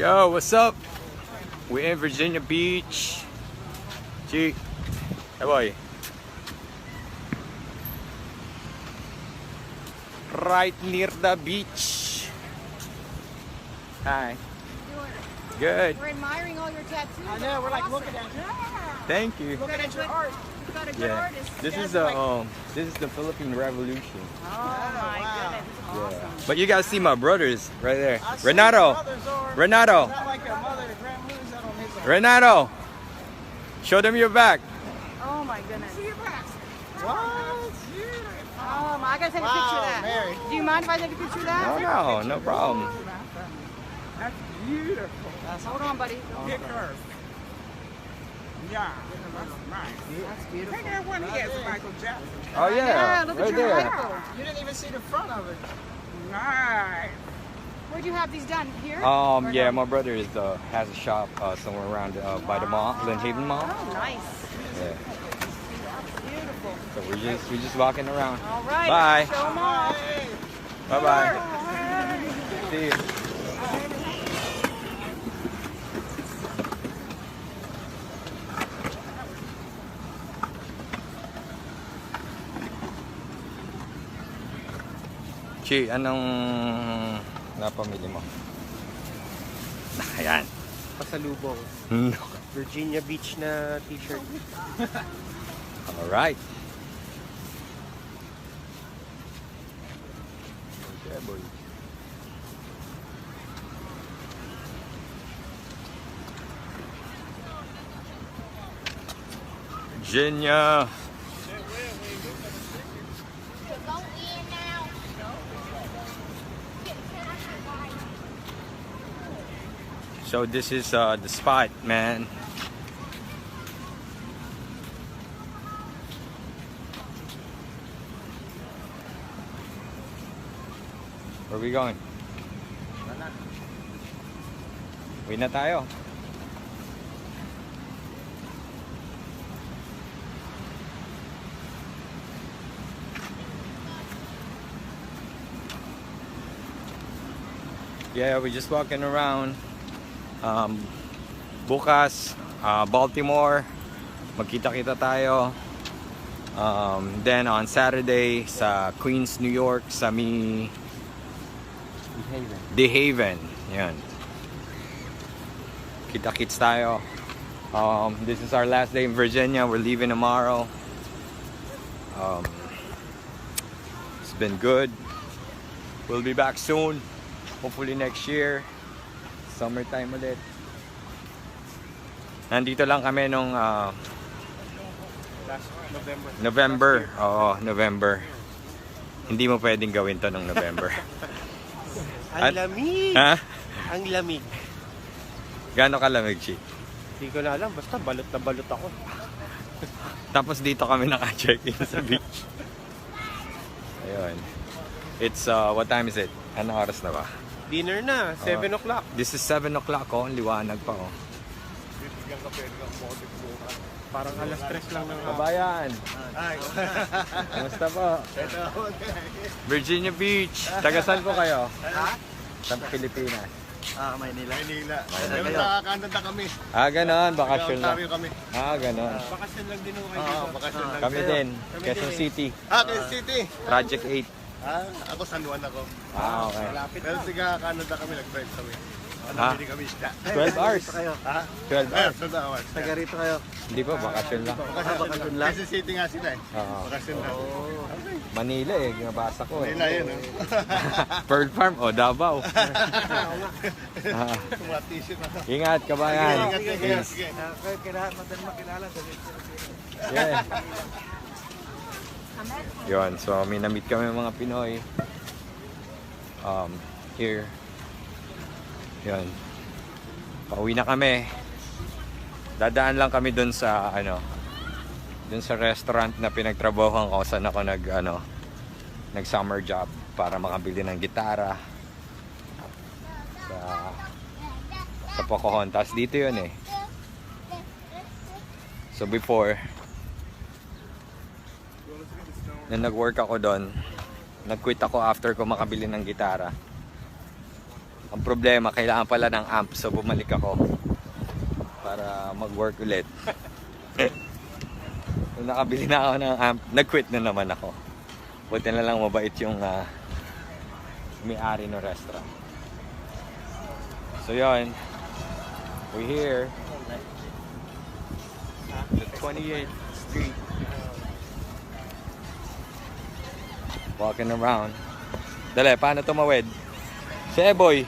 Yo, what's up? We're in Virginia Beach. G, how are you? Right near the beach. Hi. Good. We're admiring all your tattoos. I know, we're like looking at you. Thank you. Looking at your art. You've got a good artist. This is the Philippine Revolution. Oh my goodness, this is awesome. But you guys see my brothers right there. I see Renato. brothers are- Renato. Not like a mother and grandmother's out on his own. Renato. Show them your back. Oh my goodness. What? I gotta take a picture of that. Mary. Do you mind if I take a picture of that? No problem. That's beautiful. Hold on, buddy. Pick her. Yeah, that's nice. That's beautiful. Hey, that one he has Michael Jackson. Oh yeah, look right at your there. Michael. You didn't even see the front of it. Nice. Where'd you have these done? Here? Yeah, my brother has a shop somewhere around by the mall, Lynn Haven Mall. Oh, nice. Yeah. Beautiful. So we're just walking around. All right. Bye. Show them off. Bye bye. See you. Chi, anong napamili mo? Ayan. Pasalubong. Virginia Beach na t-shirt. Alright. Okay, boy. Virginia. So this is the spot, man. Where are we going? Uwi na tayo. Yeah, we're just walking around. Bukas, Baltimore, magkita-kita tayo. Then on Saturday sa Queens, New York, sa The Haven. Yan. Kita-kits tayo. This is our last day in Virginia. We're leaving tomorrow. It's been good. We'll be back soon. Hopefully next year. Summertime ulit. Nandito lang kami nung Last November. November. Oo, November. Hindi mo pwedeng gawin to ng November. Ang lamig! Ha? Ang lamig. Gaano kalamig, Chi? Hindi ko na alam. Basta balot na balot ako. Tapos dito kami naka-check-in sa beach. Ayun. It's, what time is it? Anong oras na ba? Dinner na. 7 o'clock. This is 7 o'clock, oh. Liwanag pa, oh. Parang alas 3 lang ng Kabayan! Kamusta po? Virginia Beach! Taga saan po kayo? Sa Pilipinas. Maynila. Maynila. Maynila. Nakakanda kami. Ganon. Bakasyon lang. kami. Ganon. Bakasyon lang din ako kayo Oo, dito. bakasyon lang. Kami din. Quezon City. Quezon City. Project 8. Ako San Juan ako. Okay. Malapit Pero na. siga Canada kami, nag-drive kami. Hindi kami isda. 12 hours. kayo. 12 hours. Sa dawan. Taga rito kayo. Hindi po, bakasyon lang. Bakasyon lang. Quezon City nga sila eh. Oo. Bakasyon lang. Manila eh, nabasa ko eh. Manila yun. Pearl Farm o Davao. Mga t-shirt na. Ingat, kabayan. Ingat, sige. Peace. Sige. Kailangan madali makilala. Yeah. Yun, so may na-meet kami mga Pinoy. Here. Yun. Pauwi na kami. Dadaan lang kami dun sa dun sa restaurant na pinagtrabahoan ko saan ako nag summer job para makabili ng gitara sa Pocahontas. Dito yun eh. So before, nung nag-work ako doon, nag-quit ako after ko makabili ng gitara. Ang problema, kailangan pala ng amp. So bumalik ako para mag-work ulit. Nung nakabili na ako ng amp, nag-quit na naman ako. Buti na lang mabait yung may-ari ng restaurant. So yun, we're here. The 28th Street. Walking around. Dali, paano tumawid? Si Eboy.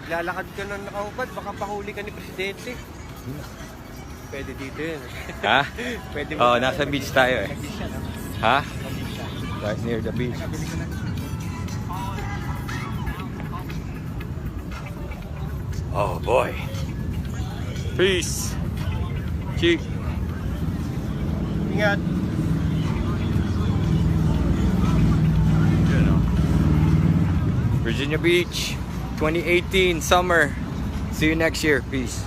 Naglalakad ka na nakaubad, baka pahuli ka ni Presidente. Pwede dito yun. Ha? Pwede Oh, nasa beach tayo eh. Ha? Right near the beach. Oh boy. Peace. Chick. Ingat. Virginia Beach, 2018 summer. See you next year. Peace.